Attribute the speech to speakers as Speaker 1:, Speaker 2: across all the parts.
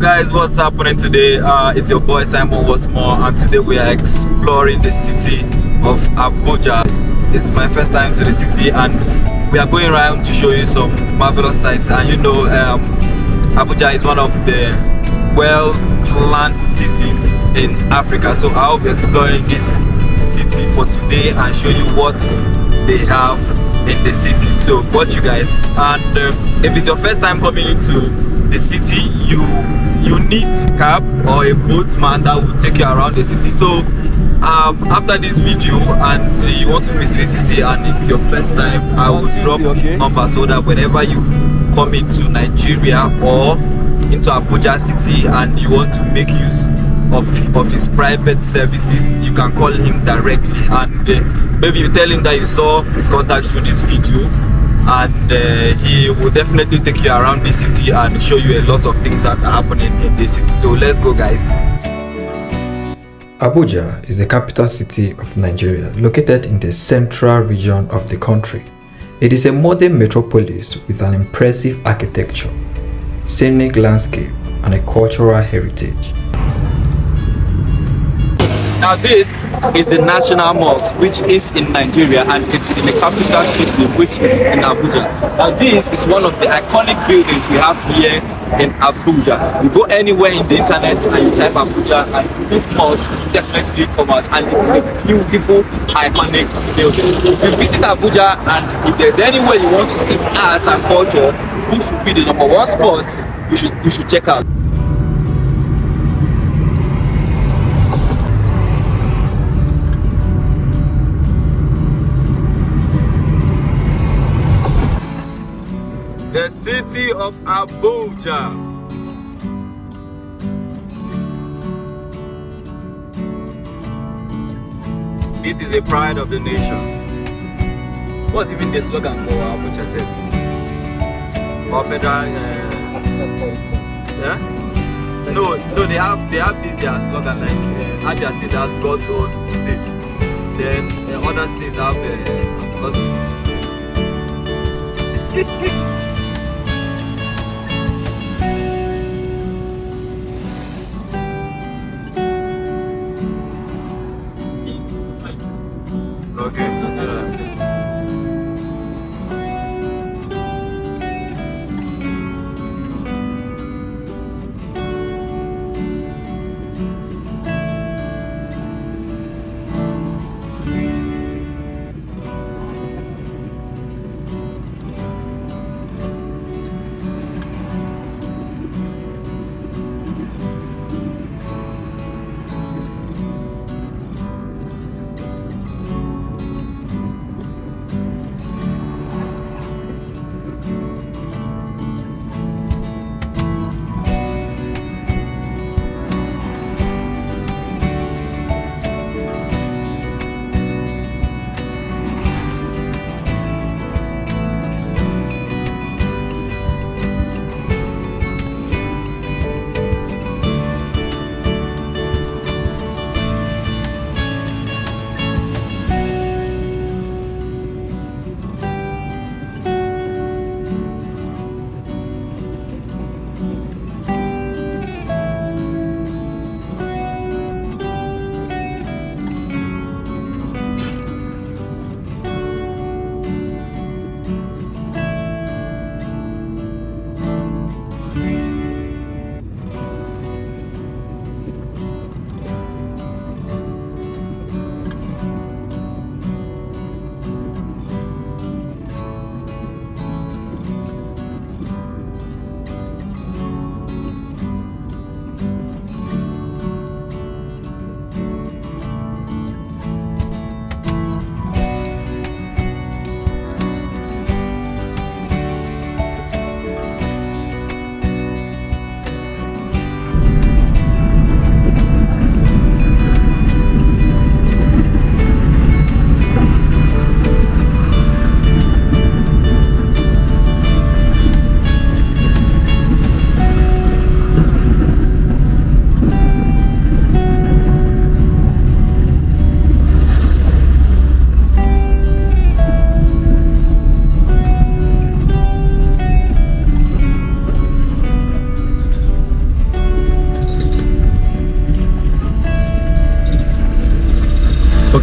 Speaker 1: guys, what's happening today? It's your boy Simon once more, and today we are exploring the city of Abuja. It's my first time to the city, and we are going around to show you some marvelous sights. And Abuja is one of the well-planned cities in Africa, so I'll be exploring this city for today and show you what they have in the city. So watch you guys. And if it's your first time coming into the city, you need cab or a boatman that will take you around the city. So after this video and you want to visit the city and it's your first time, I will drop his number so that whenever you come into Nigeria or into Abuja city and you want to make use of his private services, you can call him directly, and maybe you tell him that you saw his contact through this video, and he will definitely take you around the city and show you a lot of things that are happening in the city. So let's go, guys.
Speaker 2: Abuja is the capital city of Nigeria, located in the central region of the country. It is a modern metropolis with an impressive architecture, scenic landscape, and a cultural heritage.
Speaker 1: Now this is the National Mosque, which is in Nigeria, and it's in the capital city, which is in Abuja. Now this is one of the iconic buildings we have here in Abuja. You go anywhere in the internet and you type Abuja, and this mosque will definitely come out, and it's a beautiful, iconic building. If you visit Abuja and if there's anywhere you want to see art and culture, this should be the #1 spot you should check out. The city of Abuja. This is a pride of the nation. What's even the slogan for Abuja said? Or federal? Yeah. No, they have this their slogan like Abia State has God's own state. Then other states have God's own. Okay.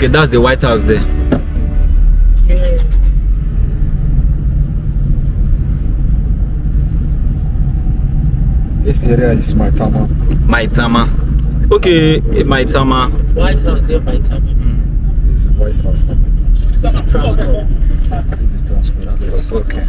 Speaker 1: Okay, that's the White House there.
Speaker 3: Yeah.
Speaker 4: This area is Maitama.
Speaker 1: Maitama. Okay, Maitama.
Speaker 3: White House there, Maitama.
Speaker 4: This is White House.
Speaker 3: It's a transport.
Speaker 4: This is transport.
Speaker 1: Okay.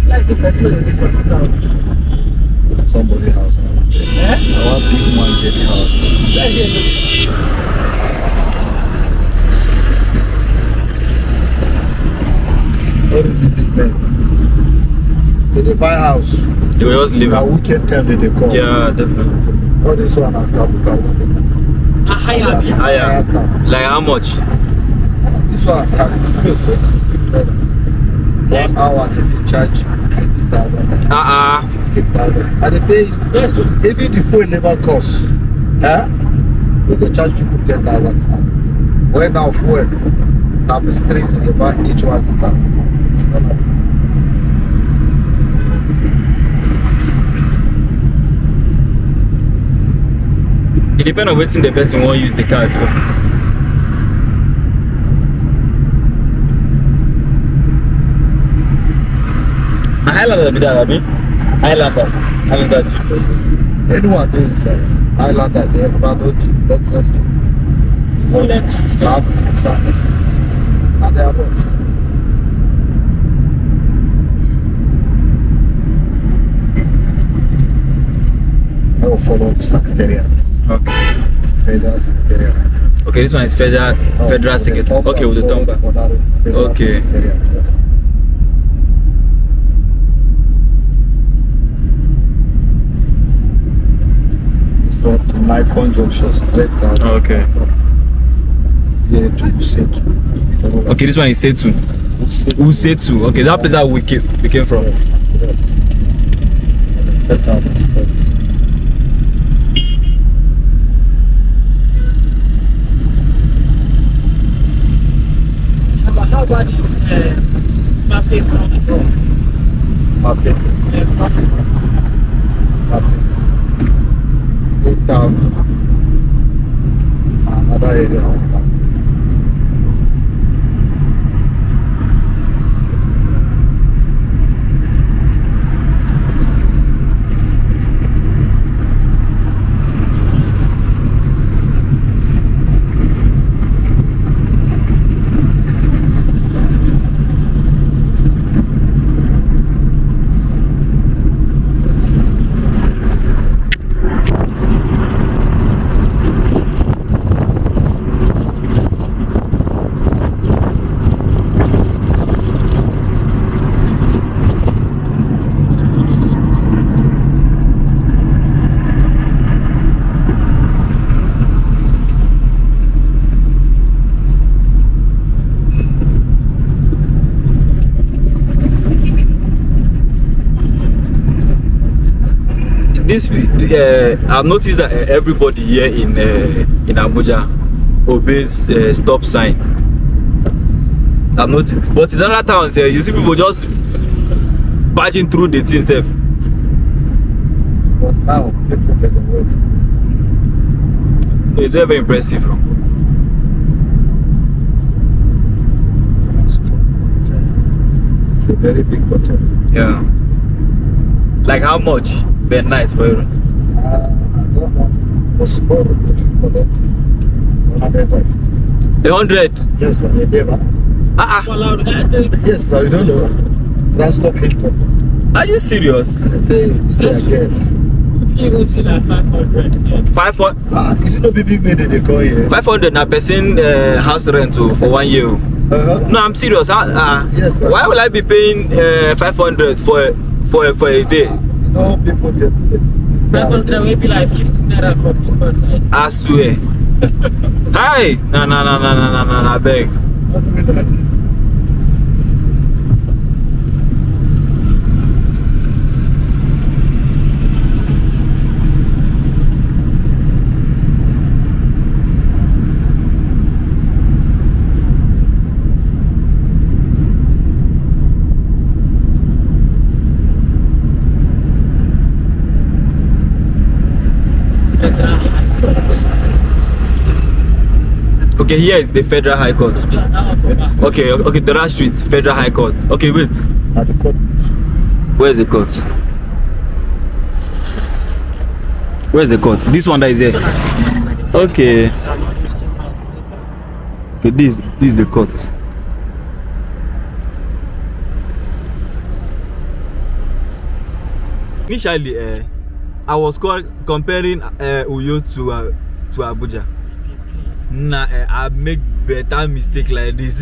Speaker 3: That's the best way to get from this house.
Speaker 4: Somebody house.
Speaker 3: Eh?
Speaker 4: Our big man get the house.
Speaker 3: That's it.
Speaker 4: All these big men. They buy house.
Speaker 1: They were just
Speaker 4: Now
Speaker 1: living.
Speaker 4: weekend time they come.
Speaker 1: Yeah, definitely.
Speaker 4: All this one are kabu.
Speaker 3: A higher.
Speaker 1: Higher. Like how much?
Speaker 4: This one is too expensive. 1 hour if you charge 20,000, 15,000. And they pay
Speaker 3: Yes, sir.
Speaker 4: even the fuel never costs. But they charge people 10,000. When now fuel times 3 they buy each one liter. It's not like
Speaker 1: It depends on waiting the person won't use the card. A Highlander be that, Abi? Highlander Jeep.
Speaker 4: anyone dey inside. Highlander, the Eldorado Jeep, Lexus Jeep. Inside. And they are both. I will follow the secretariat.
Speaker 1: Okay.
Speaker 4: Federal secretariat.
Speaker 1: Okay, this one is federal secretary. Okay, with the thumb back.
Speaker 4: Federal
Speaker 1: Okay.
Speaker 4: secretariat, yes. It's not to my conjunction straight down.
Speaker 1: Okay.
Speaker 4: Here to Usetu.
Speaker 1: Okay, this one is Setu. Usetu. Okay, that place that we came from.
Speaker 4: Yes, correct. Check out the steps.
Speaker 3: But how about this mapping transport?
Speaker 4: Mapping.
Speaker 3: Mapping.
Speaker 4: Go down another area.
Speaker 1: This I've noticed that everybody here in Abuja obeys stop sign. I've noticed, but in other towns you see people just barging through the thing safe.
Speaker 4: But now people get the word.
Speaker 1: It's very, very impressive. No?
Speaker 4: It's a very big hotel.
Speaker 1: Yeah. Like how much per night for you?
Speaker 4: I don't know. The small room if you collect 150.
Speaker 1: 100.
Speaker 4: Yes, but they never. Yes, but you don't know. Transcorp Hilton.
Speaker 1: Are you serious?
Speaker 4: And I tell you, this
Speaker 3: Yes.
Speaker 4: their get.
Speaker 3: You go to like 500. Yeah.
Speaker 1: 500.
Speaker 4: Is it no big made they call here?
Speaker 1: 500 na person house rent for 1 year.
Speaker 4: No,
Speaker 1: I'm serious.
Speaker 4: yes, but
Speaker 1: Why will I be paying 500 for a day?
Speaker 4: you know people get
Speaker 3: 500 will be like 15 naira from the side.
Speaker 1: I swear. Hi. No, beg.
Speaker 3: Federal High Court.
Speaker 1: Okay, here is the Federal High Court. Okay, okay, the last street, Federal High Court. Okay, wait.
Speaker 4: At the court.
Speaker 1: Where's the court? Where's the court? This one that is there. Okay. Okay, this is the court. Initially, I was comparing Uyo to Abuja. Nah, I make better mistake like this.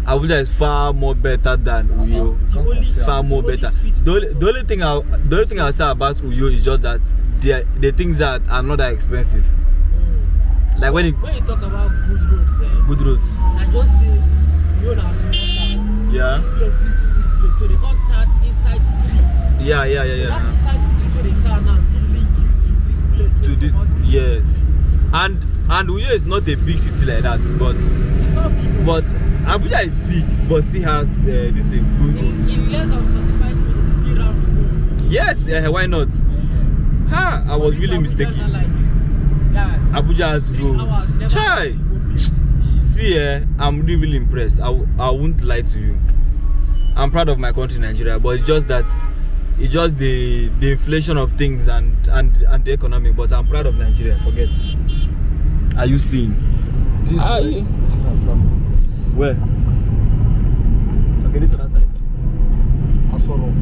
Speaker 1: Abuja is far more better than Uyo. It's far more better. The only thing I'll say about Uyo is just that the things that are not that expensive. Like when you
Speaker 3: talk about good roads, I just say Uyo now small town.
Speaker 1: Yeah.
Speaker 3: This place lead to this place, so they can't start inside streets.
Speaker 1: Yeah.
Speaker 3: That inside streets where they can now link this place
Speaker 1: To the yes, and Uyo is not a big city like that, but Abuja is big, but still has this good roads.
Speaker 3: In less than 45 minutes, if you round the road.
Speaker 1: Yes, why not? Ha! I was really mistaken.
Speaker 3: Like
Speaker 1: Abuja has roads. Chai! See, I'm really impressed. I won't lie to you. I'm proud of my country, Nigeria, but it's just the inflation of things and the economy. But I'm proud of Nigeria. Forget. Are you seeing?
Speaker 4: This
Speaker 1: Are
Speaker 4: way,
Speaker 1: you?
Speaker 4: it's not some-
Speaker 1: Where? Okay, this one side.
Speaker 4: Asoro.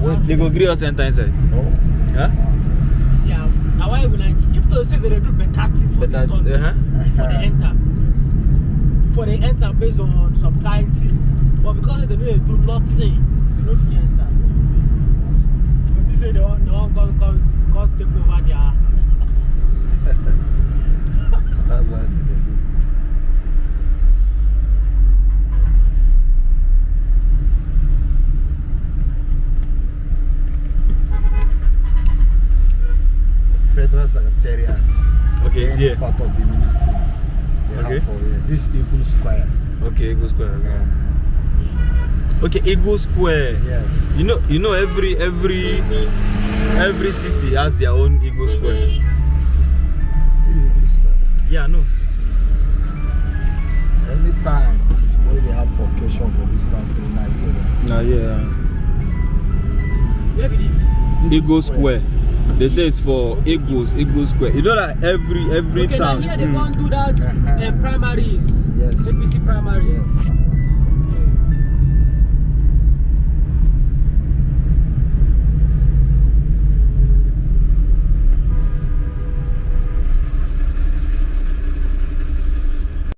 Speaker 4: Wait.
Speaker 1: They go agree us enter inside.
Speaker 4: Oh.
Speaker 1: Huh?
Speaker 3: see, now why would I? If they say they do better thing for
Speaker 1: But
Speaker 3: this
Speaker 1: that's
Speaker 3: country, before they enter, based on some kind things, but because they do nothing, they don't fit enter. But you say they want come take over their.
Speaker 4: That's why they do. Federal Secretariat.
Speaker 1: Okay, it's here.
Speaker 4: Part of the ministry. They
Speaker 1: Okay.
Speaker 4: have for here. This Eagle Square.
Speaker 1: Okay, Eagle Square. Okay, Eagle Square.
Speaker 4: Yes.
Speaker 1: You know every city has their own Eagle Square.
Speaker 4: See the Eagle Square.
Speaker 1: Yeah, no.
Speaker 4: Anytime when they have occasion for this country, Nigeria.
Speaker 1: Nah, yeah.
Speaker 3: Where be this?
Speaker 1: Eagle Square. They say it's for Eagle Square. You know that every
Speaker 3: Okay, now
Speaker 1: town.
Speaker 3: here they can't do that. Primaries.
Speaker 4: Yes.
Speaker 3: APC primaries.
Speaker 4: Yes.